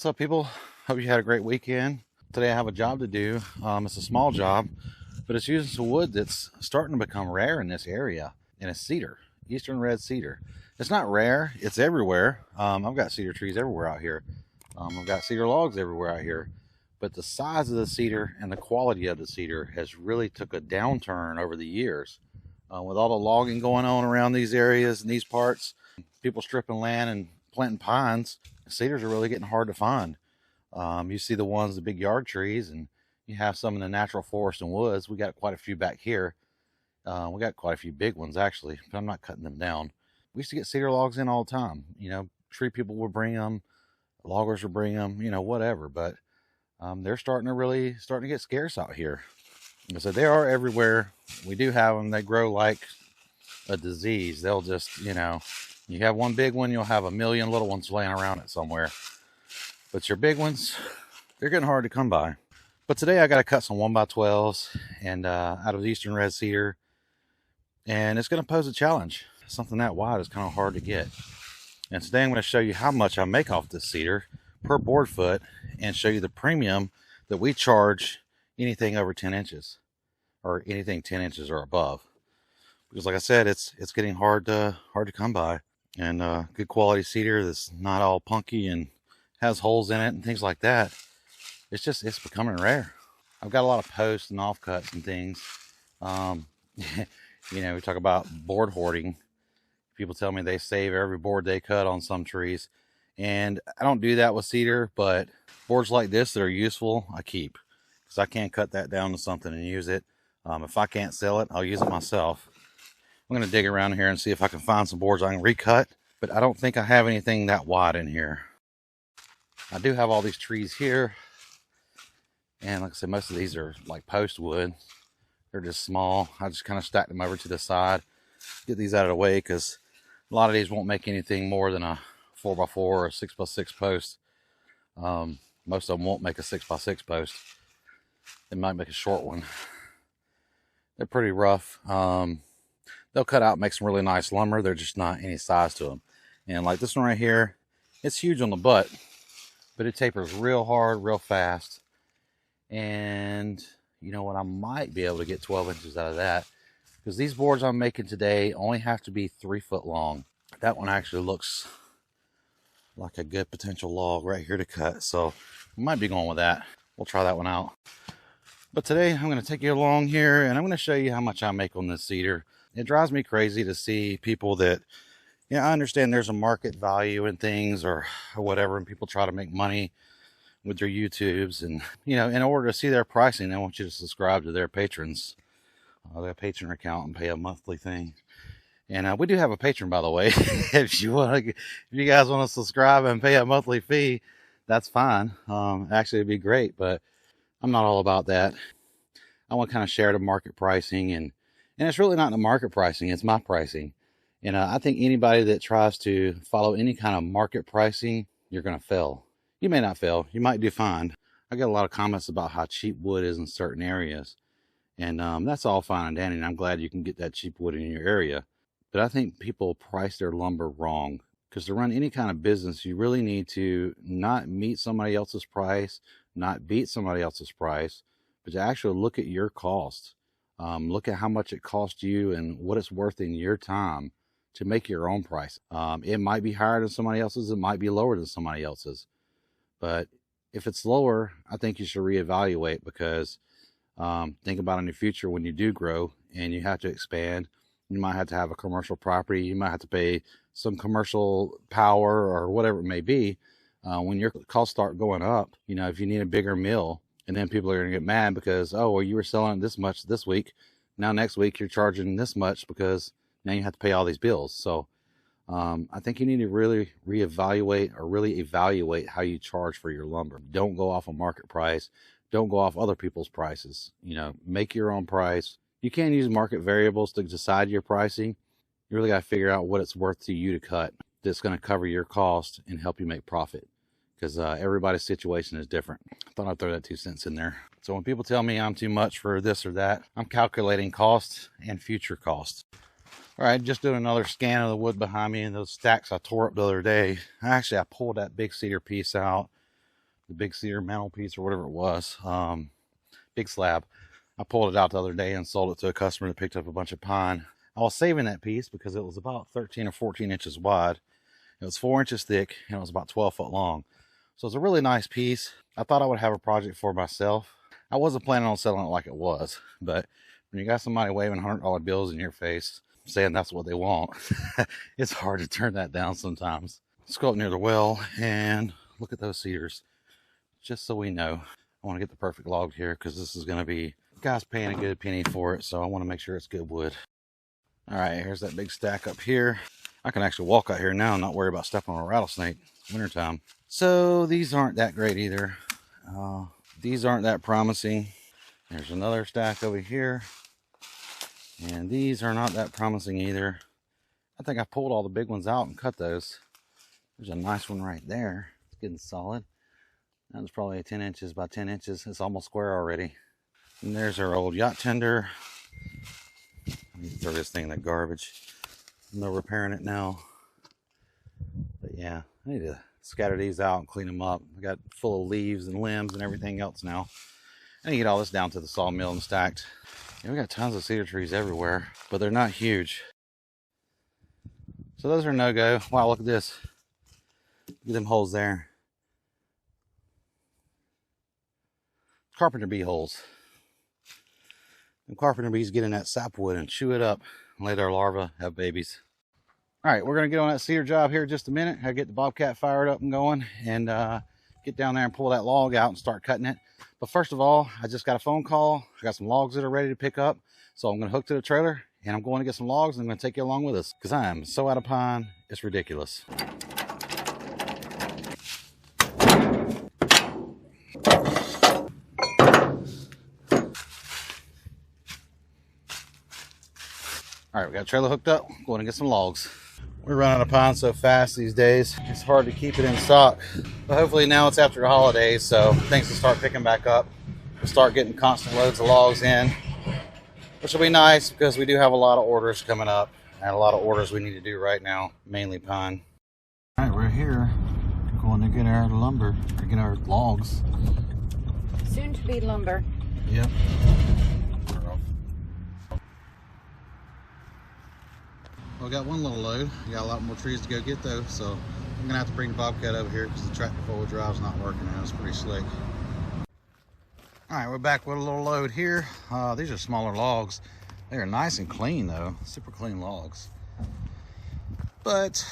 What's up, people? Hope you had a great weekend. Today I have a job to do. It's a small job, but it's using some wood that's starting to become rare in this area, and it's cedar, eastern red cedar. It's not rare, it's everywhere. I've got cedar trees everywhere out here. I've got cedar logs everywhere out here, but the size of the cedar and the quality of the cedar has really took a downturn over the years. With all the logging going on around these areas and these parts, people stripping land and planting pines, cedars are really getting hard to find. You see the ones, the big yard trees, and you have some in the natural forest and woods. We got quite a few back here. We got quite a few big ones actually, but I'm not cutting them down. We used to get cedar logs in all the time. Tree people would bring them, loggers would bring them, whatever. But they're starting to get scarce out here. So they are everywhere. We do have them. They grow like a disease. They'll just, you have one big one, you'll have a million little ones laying around it somewhere. But your big ones, they're getting hard to come by. But today I got to cut some 1x12s and out of eastern red cedar. And it's going to pose a challenge. Something that wide is kind of hard to get. And today I'm going to show you how much I make off this cedar per board foot and show you the premium that we charge anything over 10 inches or anything 10 inches or above. Because like I said, it's getting hard to come by. And good quality cedar that's not all punky and has holes in it and things like that. It's becoming rare. I've got a lot of posts and offcuts and things. We talk about board hoarding. People tell me they save every board they cut on some trees. And I don't do that with cedar, but boards like this that are useful, I keep. Because I can't cut that down to something and use it. If I can't sell it, I'll use it myself. I'm going to dig around here and see if I can find some boards I can recut, but I don't think I have anything that wide in here. I do have all these trees here, and like I said, most of these are like post wood. They're just small. I just kind of stack them over to the side, get these out of the way, because a lot of these won't make anything more than a 4x4 or a 6x6 post. Most of them won't make a 6x6 post. They might make a short one. They're pretty rough. They'll cut out and make some really nice lumber. They're just not any size to them. And like this one right here, it's huge on the butt, but it tapers real hard, real fast. And you know what? I might be able to get 12 inches out of that, because these boards I'm making today only have to be 3 foot long. That one actually looks like a good potential log right here to cut. So we might be going with that. We'll try that one out. But today I'm going to take you along here and I'm going to show you how much I make on this cedar. It drives me crazy to see people that, I understand there's a market value in things or whatever, and people try to make money with their YouTubes. And, in order to see their pricing, they want you to subscribe to their patrons, their patron account, and pay a monthly thing. And we do have a patron, by the way. If you guys want to subscribe and pay a monthly fee, that's fine. Actually, it'd be great, but I'm not all about that. I want to kind of share the market pricing, and it's really not the market pricing, it's my pricing. And I think anybody that tries to follow any kind of market pricing, you're going to fail. You may not fail, you might do fine. I get a lot of comments about how cheap wood is in certain areas. And that's all fine and dandy, and I'm glad you can get that cheap wood in your area. But I think people price their lumber wrong. Because to run any kind of business, you really need to not meet somebody else's price, not beat somebody else's price, but to actually look at your costs. Look at how much it costs you and what it's worth in your time to make your own price. It might be higher than somebody else's. It might be lower than somebody else's. But if it's lower, I think you should reevaluate, because think about in the future when you do grow and you have to expand. You might have to have a commercial property. You might have to pay some commercial power or whatever it may be. When your costs start going up, if you need a bigger mill, and then people are going to get mad because, oh, well, you were selling this much this week. Now next week you're charging this much because now you have to pay all these bills. So I think you need to really reevaluate or really evaluate how you charge for your lumber. Don't go off a market price. Don't go off other people's prices. Make your own price. You can use market variables to decide your pricing. You really got to figure out what it's worth to you to cut that's going to cover your cost and help you make profit. Because everybody's situation is different. I thought I'd throw that 2 cents in there. So when people tell me I'm too much for this or that, I'm calculating cost and future costs. All right, just doing another scan of the wood behind me and those stacks I tore up the other day. I pulled that big cedar piece out the big cedar mantelpiece or whatever it was, big slab. I pulled it out the other day and sold it to a customer that picked up a bunch of pine. I was saving that piece because it was about 13 or 14 inches wide. It was 4 inches thick and it was about 12 foot long. So it's a really nice piece. I thought I would have a project for myself. I wasn't planning on selling it like it was, but when you got somebody waving $100 bills in your face, saying that's what they want, it's hard to turn that down sometimes. Let's go up near the well and look at those cedars. Just so we know, I want to get the perfect log here because this is going to be, guy's paying a good penny for it, so I want to make sure it's good wood. All right, here's that big stack up here. I can actually walk out here now and not worry about stepping on a rattlesnake. It's wintertime. So these aren't that great either. These aren't that promising. There's another stack over here. And these are not that promising either. I think I pulled all the big ones out and cut those. There's a nice one right there. It's getting solid. That was probably 10 inches by 10 inches. It's almost square already. And there's our old yacht tender. I need to throw this thing in the garbage. No repairing it now. But yeah, I need to scatter these out and clean them up. I got full of leaves and limbs and everything else now. I need to get all this down to the sawmill and stacked. Yeah, we got tons of cedar trees everywhere, but they're not huge. So those are no-go. Wow, look at this. Look at them holes there. Carpenter bee holes. And carpenter bees get in that sapwood and chew it up and let our larvae have babies. All right, we're going to get on that cedar job here in just a minute. I'll get the bobcat fired up and going and get down there and pull that log out and start cutting it. But first of all, I just got a phone call. I got some logs that are ready to pick up. So I'm going to hook to the trailer and I'm going to get some logs and I'm going to take you along with us because I am so out of pine, it's ridiculous. All right, we got a trailer hooked up. Going to get some logs. We're running out of pine so fast these days. It's hard to keep it in stock. But hopefully now it's after the holidays, so things will start picking back up. We'll start getting constant loads of logs in, which will be nice because we do have a lot of orders coming up and a lot of orders we need to do right now, mainly pine. All right, we're here going to get our lumber, or get our logs. Soon to be lumber. Yep. Well, we got one little load. We got a lot more trees to go get though, so I'm gonna have to bring the bobcat over here because the tractor forward drive's not working now. It's pretty slick. All right, we're back with a little load here. These are smaller logs. They are nice and clean though, super clean logs. But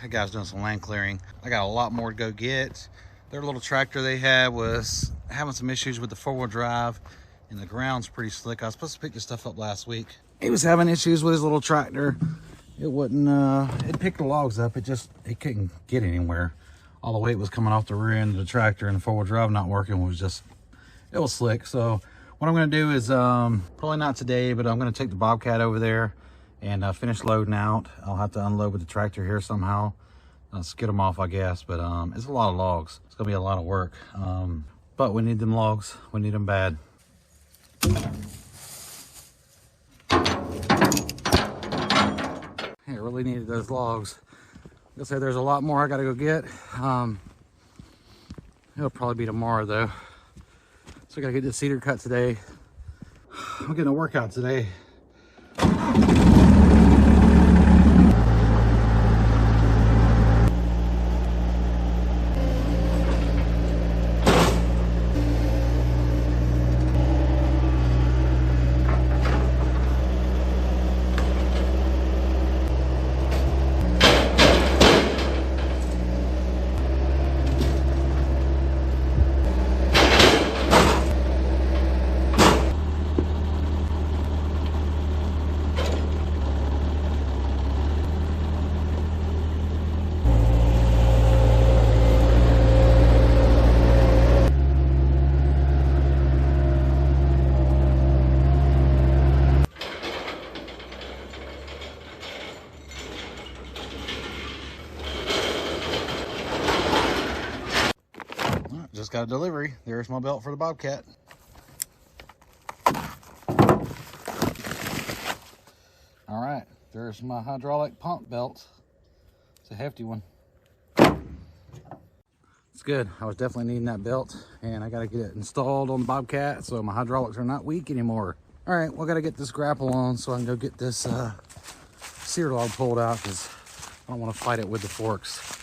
that guy's doing some land clearing. I got a lot more to go get. Their little tractor they had was having some issues with the forward drive and the ground's pretty slick. I was supposed to pick this stuff up last week. He was having issues with his little tractor. It wouldn't, it picked the logs up. It couldn't get anywhere. All the weight was coming off the rear end of the tractor and the forward drive not working. It was slick. So what I'm going to do is, probably not today, but I'm going to take the bobcat over there and finish loading out. I'll have to unload with the tractor here somehow. Skid them off, I guess, but it's a lot of logs. It's going to be a lot of work. But we need them logs. We need them bad. I really needed those logs. I'll say there's a lot more I gotta go get. It'll probably be tomorrow though. So I gotta get the cedar cut today. I'm getting a workout today. Just got a delivery. There's my belt for the bobcat. All right, there's my hydraulic pump belt. It's a hefty one. It's good. I was definitely needing that belt, and I got to get it installed on the Bobcat so my hydraulics are not weak anymore. All right, well, I got to get this grapple on so I can go get this cedar log pulled out because I don't want to fight it with the forks.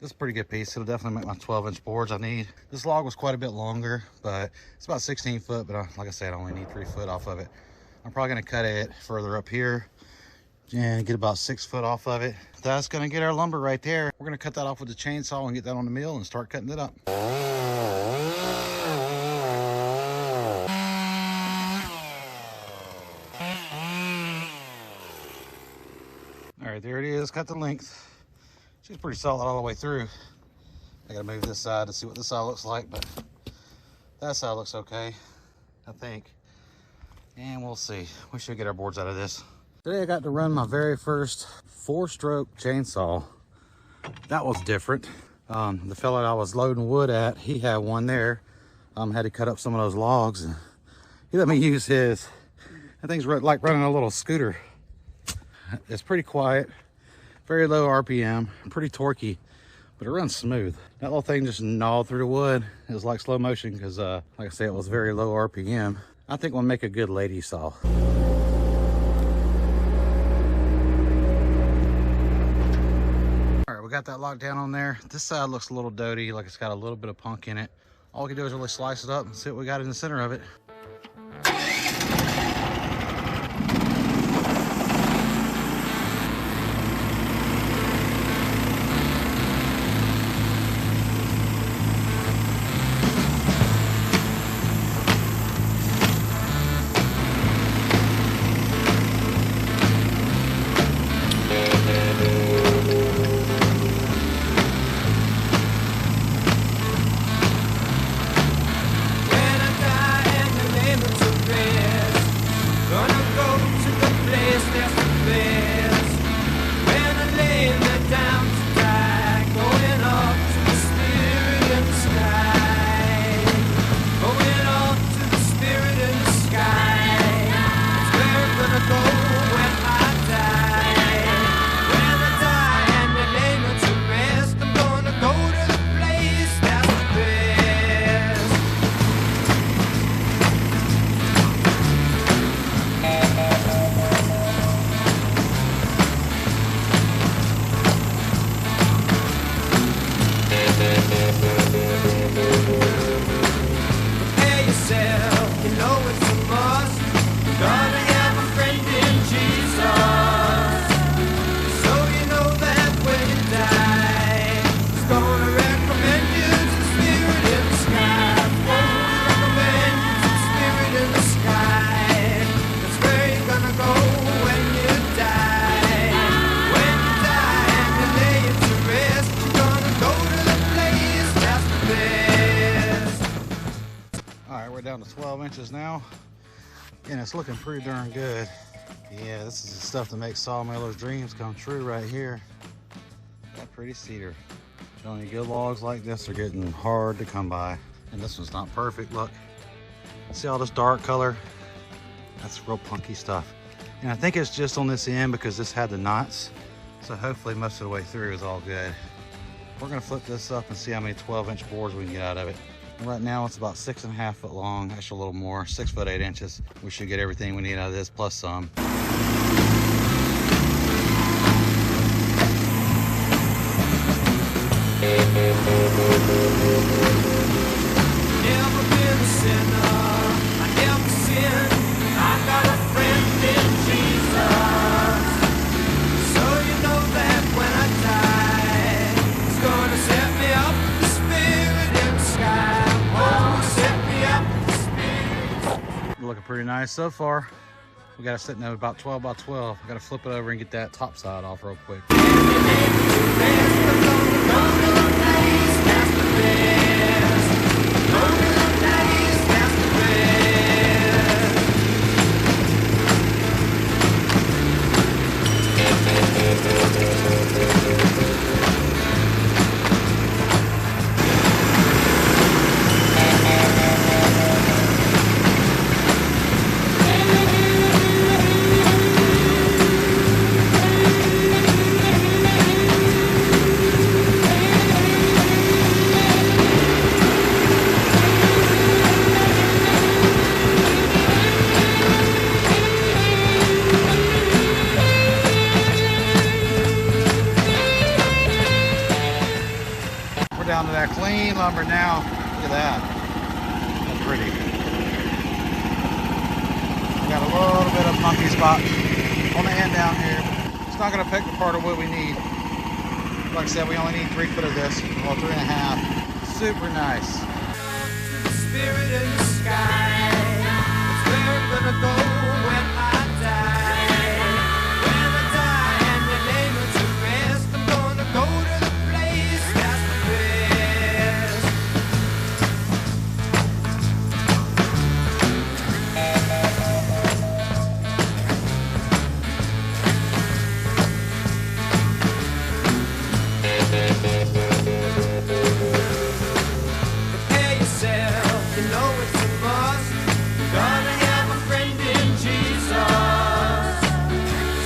This is a pretty good piece. It'll definitely make my 12-inch boards I need. This log was quite a bit longer, but it's about 16 foot, but like I said, I only need 3 foot off of it. I'm probably gonna cut it further up here and get about 6 foot off of it. That's gonna get our lumber right there. We're gonna cut that off with the chainsaw and get that on the mill and start cutting it up. All right, there it is, cut the length. She's pretty solid all the way through. I gotta move this side to see what this side looks like, but that side looks okay, I think. And we'll see. We should get our boards out of this. Today I got to run my very first 4-stroke chainsaw. That was different. The fella I was loading wood at, he had one there. Had to cut up some of those logs, and he let me use his. That thing's like running a little scooter. It's pretty quiet. Very low RPM, pretty torquey, but it runs smooth. That little thing just gnawed through the wood. It was like slow motion because, like I say, it was very low RPM. I think we'll make a good lady saw. All right, we got that locked down on there. This side looks a little doty, like it's got a little bit of punk in it. All we can do is really slice it up and see what we got in the center of it. Down to 12 inches now, and it's looking pretty darn good. Yeah, this is the stuff that makes sawmillers' dreams come true right here. That pretty cedar. Telling you, good logs like this are getting hard to come by. And this one's not perfect. Look, see all this dark color? That's real punky stuff. And I think it's just on this end because this had the knots. So hopefully most of the way through is all good. We're gonna flip this up and see how many 12-inch boards we can get out of it. And right now it's about 6.5 foot long, actually a little more, 6 foot 8 inches. We should get everything we need out of this plus some. sinner, I never sin. I got a friend in Jesus. So you know that when I die, He's gonna set me up, the Spirit in the sky. Oh, set me up, the Spirit. Looking pretty nice so far. We got it sitting at about 12 by 12. I got to flip it over and get that top side off real quick. Down to that clean lumber now. Look at that. That's pretty. Got a little bit of funky spot on the end down here. It's not going to pick the part of wood we need. Like I said, we only need 3 foot of this, or 3.5. Super nice. The Spirit in the sky. That's where I'm gonna go when I die. When I die and the name is to rest, I'm gonna go to the place that's the best. Prepare yourself, you know it's a must. You're gonna have a friend in Jesus.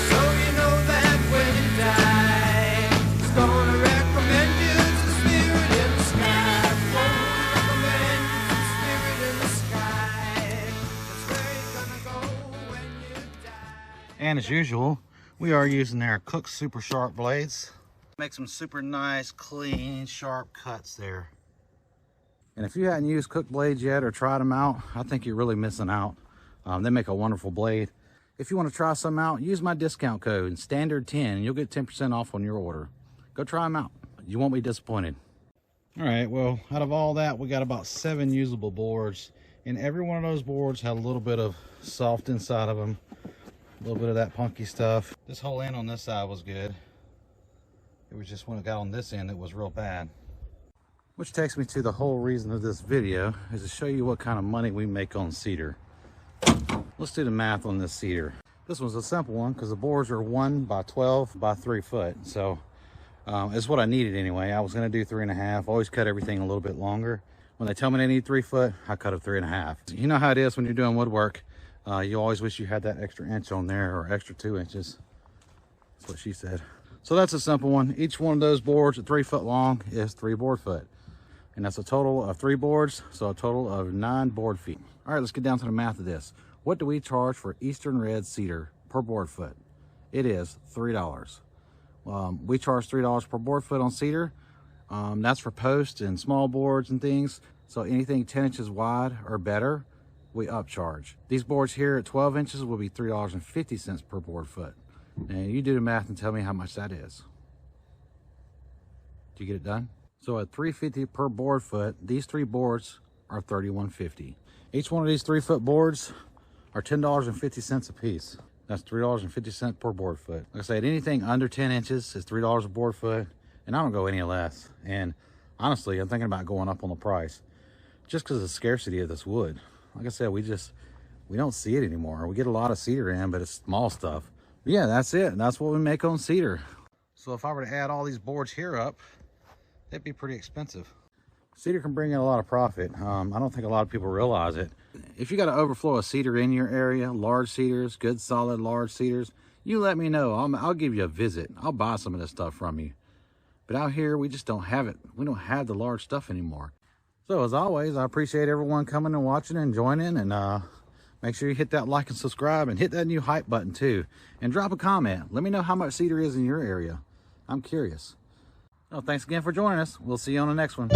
So you know that when you die, He's gonna recommend you to the Spirit in the sky. Gonna recommend you to the Spirit in the sky. That's where you're gonna go when you die. And as usual, we are using their Cook Super Sharp blades. Make some super nice, clean, sharp cuts there. And if you hadn't used Cook blades yet or tried them out, I think you're really missing out. They make a wonderful blade. If you want to try some out, use my discount code, standard10, and you'll get 10% off on your order. Go try them out. You won't be disappointed. All right, well, out of all that, we got about 7 usable boards. And every one of those boards had a little bit of soft inside of them. A little bit of that punky stuff. This whole end on this side was good. It was just when it got on this end, it was real bad. Which takes me to the whole reason of this video, is to show you what kind of money we make on cedar. Let's do the math on this cedar. This one's a simple one because the boards are 1 by 12 by 3 foot. So it's what I needed anyway. I was gonna do 3.5. Always cut everything a little bit longer. When they tell me they need 3 foot, I cut it 3.5. You know how it is when you're doing woodwork. You always wish you had that extra inch on there, or extra 2 inches. That's what she said. So that's a simple one. Each one of those boards at 3 foot long is 3 board foot. And that's a total of 3 boards, so a total of 9 board feet. All right, let's get down to the math of this. What do we charge for Eastern Red cedar per board foot? It is $3. We charge $3 per board foot on cedar. That's for posts and small boards and things. So anything 10 inches wide or better, we upcharge. These boards here at 12 inches will be $3.50 per board foot. And you do the math and tell me how much that is. Did you get it done? So at $3.50 per board foot, these 3 boards are $31.50. Each one of these 3 foot boards are $10.50 a piece. That's $3.50 per board foot. Like I said, anything under 10 inches is $3 a board foot, and I don't go any less. And honestly, I'm thinking about going up on the price just because of the scarcity of this wood. Like I said, we don't see it anymore. We get a lot of cedar in, but it's small stuff. But yeah, that's it. That's what we make on cedar. So if I were to add all these boards here up, it'd be pretty expensive. Cedar can bring in a lot of profit. I don't think a lot of people realize it. If you got an overflow of cedar in your area, large cedars, good solid large cedars, you let me know. I'll give you a visit. I'll buy some of this stuff from you. But out here, we just don't have it. We don't have the large stuff anymore. So as always, I appreciate everyone coming and watching and joining. And make sure you hit that like and subscribe, and hit that new hype button too. And drop a comment. Let me know how much cedar is in your area. I'm curious. Well, thanks again for joining us. We'll see you on the next one.